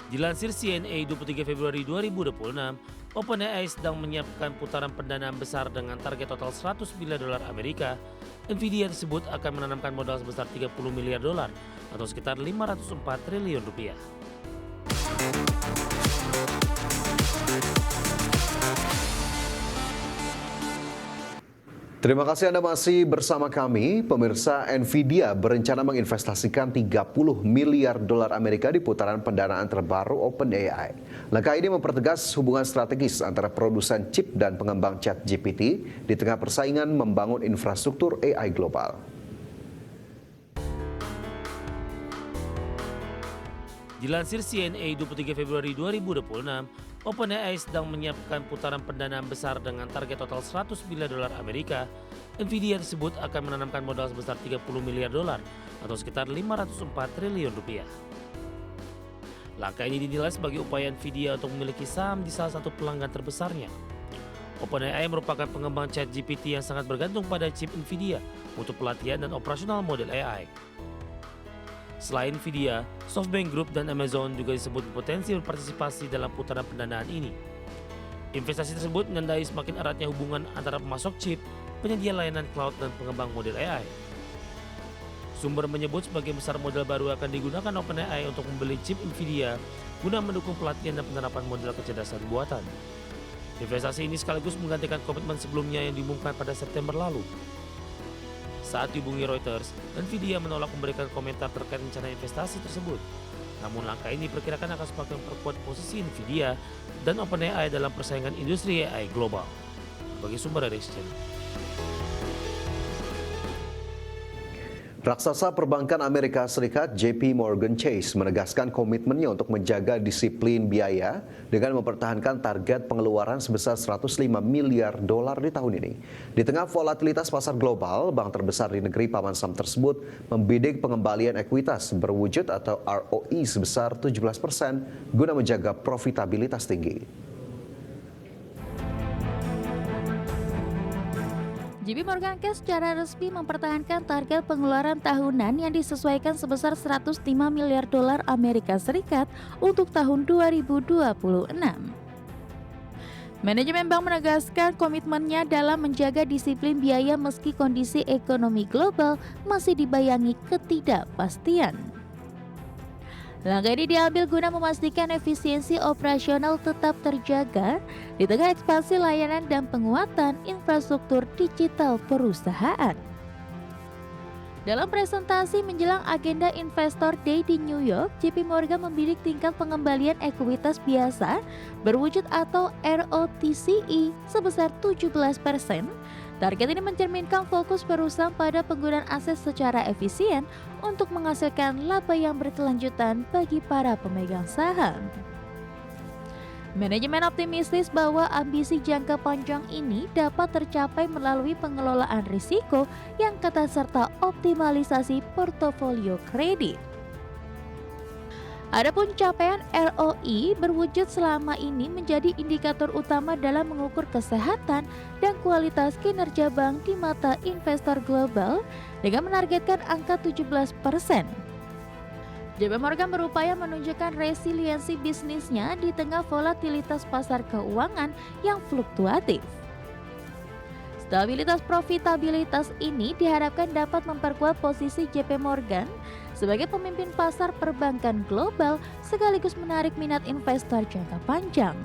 Dilansir CNA 23 Februari 2026, OpenAI sedang menyiapkan putaran pendanaan besar dengan target total 100 miliar dolar Amerika. Nvidia tersebut akan menanamkan modal sebesar 30 miliar dolar atau sekitar 504 triliun rupiah. Terima kasih Anda masih bersama kami. Pemirsa, Nvidia berencana menginvestasikan 30 miliar dolar Amerika di putaran pendanaan terbaru OpenAI. Langkah ini mempertegas hubungan strategis antara produsen chip dan pengembang ChatGPT di tengah persaingan membangun infrastruktur AI global. Dilansir CNA 23 Februari 2026, OpenAI sedang menyiapkan putaran pendanaan besar dengan target total 100 miliar dolar Amerika. Nvidia tersebut akan menanamkan modal sebesar 30 miliar dolar atau sekitar 504 triliun rupiah. Langkah ini dinilai sebagai upaya Nvidia untuk memiliki saham di salah satu pelanggan terbesarnya. OpenAI merupakan pengembang ChatGPT yang sangat bergantung pada chip Nvidia untuk pelatihan dan operasional model AI. Selain Nvidia, SoftBank Group dan Amazon juga disebut berpotensi berpartisipasi dalam putaran pendanaan ini. Investasi tersebut menandai semakin eratnya hubungan antara pemasok chip, penyedia layanan cloud, dan pengembang model AI. Sumber menyebut sebagian besar model baru akan digunakan OpenAI untuk membeli chip Nvidia guna mendukung pelatihan dan penerapan model kecerdasan buatan. Investasi ini sekaligus menggantikan komitmen sebelumnya yang diumumkan pada September lalu. Saat dihubungi Reuters, Nvidia menolak memberikan komentar terkait rencana investasi tersebut. Namun langkah ini diperkirakan akan semakin memperkuat posisi Nvidia dan OpenAI dalam persaingan industri AI global. Bagi sumber dari Exchange. Raksasa perbankan Amerika Serikat JP Morgan Chase menegaskan komitmennya untuk menjaga disiplin biaya dengan mempertahankan target pengeluaran sebesar 105 miliar dolar di tahun ini. Di tengah volatilitas pasar global, bank terbesar di negeri paman Sam tersebut membidik pengembalian ekuitas berwujud atau ROE sebesar 17% guna menjaga profitabilitas tinggi. JP Morgan Chase secara resmi mempertahankan target pengeluaran tahunan yang disesuaikan sebesar 105 miliar dolar Amerika Serikat untuk tahun 2026. Manajemen bank menegaskan komitmennya dalam menjaga disiplin biaya meski kondisi ekonomi global masih dibayangi ketidakpastian. Langkah ini diambil guna memastikan efisiensi operasional tetap terjaga di tengah ekspansi layanan dan penguatan infrastruktur digital perusahaan. Dalam presentasi menjelang agenda Investor Day di New York, JP Morgan membidik tingkat pengembalian ekuitas biasa berwujud atau ROTCE sebesar 17%. Target ini mencerminkan fokus perusahaan pada penggunaan aset secara efisien untuk menghasilkan laba yang berkelanjutan bagi para pemegang saham. Manajemen optimistis bahwa ambisi jangka panjang ini dapat tercapai melalui pengelolaan risiko yang ketat serta optimalisasi portofolio kredit. Adapun capaian ROI berwujud selama ini menjadi indikator utama dalam mengukur kesehatan dan kualitas kinerja bank di mata investor global dengan menargetkan angka 17%. JP Morgan berupaya menunjukkan resiliensi bisnisnya di tengah volatilitas pasar keuangan yang fluktuatif. Stabilitas profitabilitas ini diharapkan dapat memperkuat posisi JP Morgan sebagai pemimpin pasar perbankan global sekaligus menarik minat investor jangka panjang.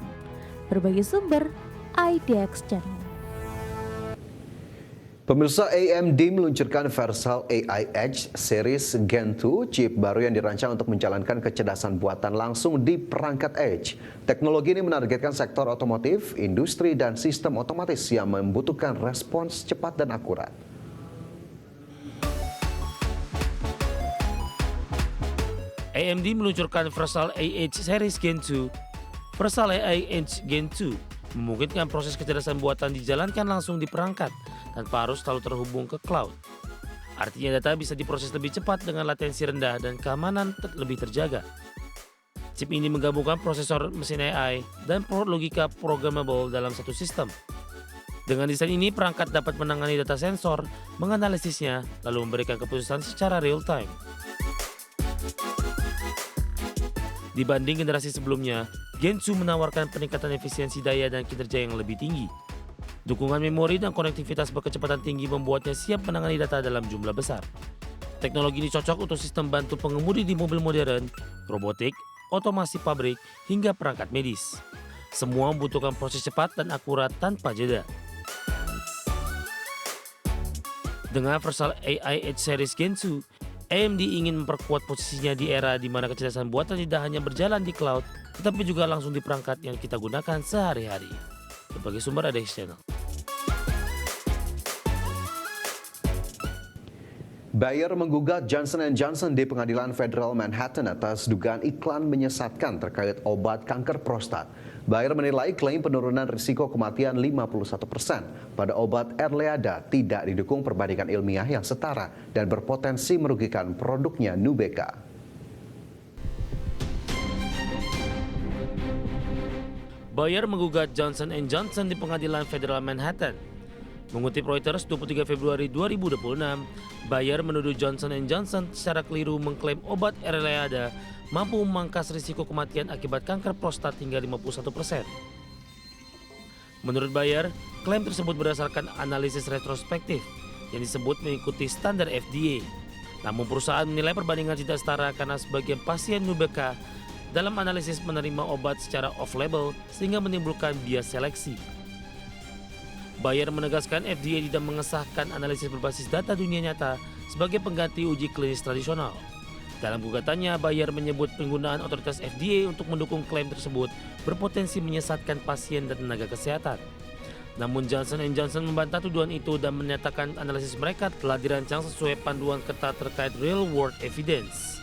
Berbagai sumber, IDX Channel. Pemirsa, AMD meluncurkan Versal AI Edge Series Gen 2, chip baru yang dirancang untuk menjalankan kecerdasan buatan langsung di perangkat Edge. Teknologi ini menargetkan sektor otomotif, industri, dan sistem otomatis yang membutuhkan respons cepat dan akurat. AMD meluncurkan Versal AI Edge Series Gen 2. Versal AI Edge Gen 2 memungkinkan proses kecerdasan buatan dijalankan langsung di perangkat tanpa harus selalu terhubung ke cloud. Artinya data bisa diproses lebih cepat dengan latensi rendah dan keamanan lebih terjaga. Chip ini menggabungkan prosesor mesin AI dan logika programmable dalam satu sistem. Dengan desain ini, perangkat dapat menangani data sensor, menganalisisnya, lalu memberikan keputusan secara real time. Dibanding generasi sebelumnya, Gensu menawarkan peningkatan efisiensi daya dan kinerja yang lebih tinggi. Dukungan memori dan konektivitas berkecepatan tinggi membuatnya siap menangani data dalam jumlah besar. Teknologi ini cocok untuk sistem bantu pengemudi di mobil modern, robotik, otomasi pabrik, hingga perangkat medis. Semua membutuhkan proses cepat dan akurat tanpa jeda. Dengan Versal AI Edge Series Gensu, AMD ingin memperkuat posisinya di era di mana kecerdasan buatan tidak hanya berjalan di cloud, tetapi juga langsung di perangkat yang kita gunakan sehari-hari. Berbagai sumber ada di channel. Bayer menggugat Johnson & Johnson di Pengadilan Federal Manhattan atas dugaan iklan menyesatkan terkait obat kanker prostat. Bayer menilai klaim penurunan risiko kematian 51% pada obat Erleada tidak didukung perbandingan ilmiah yang setara dan berpotensi merugikan produknya Nubeqa. Bayer menggugat Johnson & Johnson di Pengadilan Federal Manhattan. Mengutip Reuters 23 Februari 2026, Bayer menuduh Johnson & Johnson secara keliru mengklaim obat Erleada mampu memangkas risiko kematian akibat kanker prostat hingga 51%. Menurut Bayer, klaim tersebut berdasarkan analisis retrospektif yang disebut mengikuti standar FDA. Namun perusahaan menilai perbandingan tidak setara karena sebagian pasien Nubeqa dalam analisis menerima obat secara off-label sehingga menimbulkan bias seleksi. Bayer menegaskan FDA tidak mengesahkan analisis berbasis data dunia nyata sebagai pengganti uji klinis tradisional. Dalam gugatannya, Bayer menyebut penggunaan otoritas FDA untuk mendukung klaim tersebut berpotensi menyesatkan pasien dan tenaga kesehatan. Namun Johnson & Johnson membantah tuduhan itu dan menyatakan analisis mereka telah dirancang sesuai panduan ketat terkait real world evidence.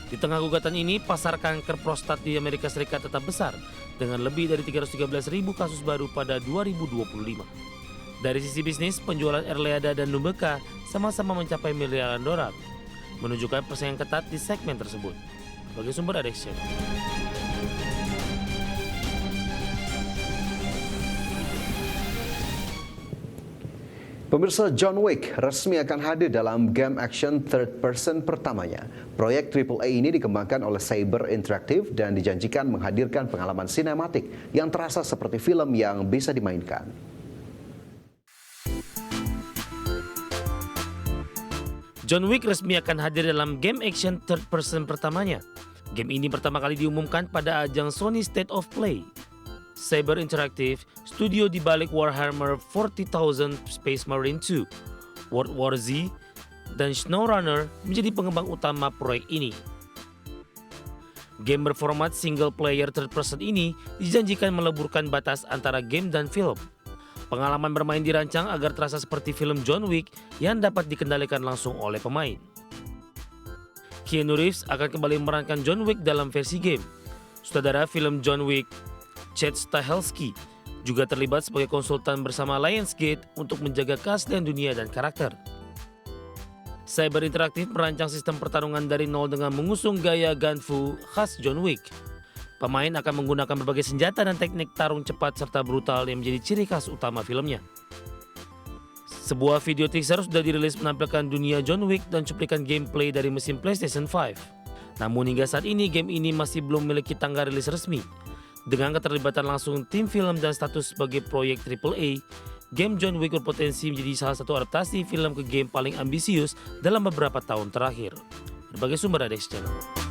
Di tengah gugatan ini, pasar kanker prostat di Amerika Serikat tetap besar dengan lebih dari 313.000 kasus baru pada 2025. Dari sisi bisnis, penjualan Erleada dan Nubeqa sama-sama mencapai miliaran dolar, menunjukkan persaingan ketat di segmen tersebut. Bagi sumber ada Action. Pemirsa, John Wick resmi akan hadir dalam game action third person pertamanya. Proyek AAA ini dikembangkan oleh Saber Interactive dan dijanjikan menghadirkan pengalaman sinematik yang terasa seperti film yang bisa dimainkan. John Wick resmi akan hadir dalam game action third person pertamanya. Game ini pertama kali diumumkan pada ajang Sony State of Play. Saber Interactive, studio di balik Warhammer 40,000 Space Marine 2, World War Z, dan SnowRunner menjadi pengembang utama proyek ini. Game berformat single player third person ini dijanjikan meleburkan batas antara game dan film. Pengalaman bermain dirancang agar terasa seperti film John Wick yang dapat dikendalikan langsung oleh pemain. Keanu Reeves akan kembali memerankan John Wick dalam versi game. Sutradara film John Wick, Chad Stahelski, juga terlibat sebagai konsultan bersama Lionsgate untuk menjaga keaslian dunia dan karakter. Saber Interactive merancang sistem pertarungan dari nol dengan mengusung gaya gunfu khas John Wick. Pemain akan menggunakan berbagai senjata dan teknik tarung cepat serta brutal yang menjadi ciri khas utama filmnya. Sebuah video teaser sudah dirilis menampilkan dunia John Wick dan cuplikan gameplay dari mesin PlayStation 5. Namun hingga saat ini game ini masih belum memiliki tanggal rilis resmi. Dengan keterlibatan langsung tim film dan status sebagai proyek AAA, game John Wick berpotensi menjadi salah satu adaptasi film ke game paling ambisius dalam beberapa tahun terakhir. Berbagai sumber ada di channel.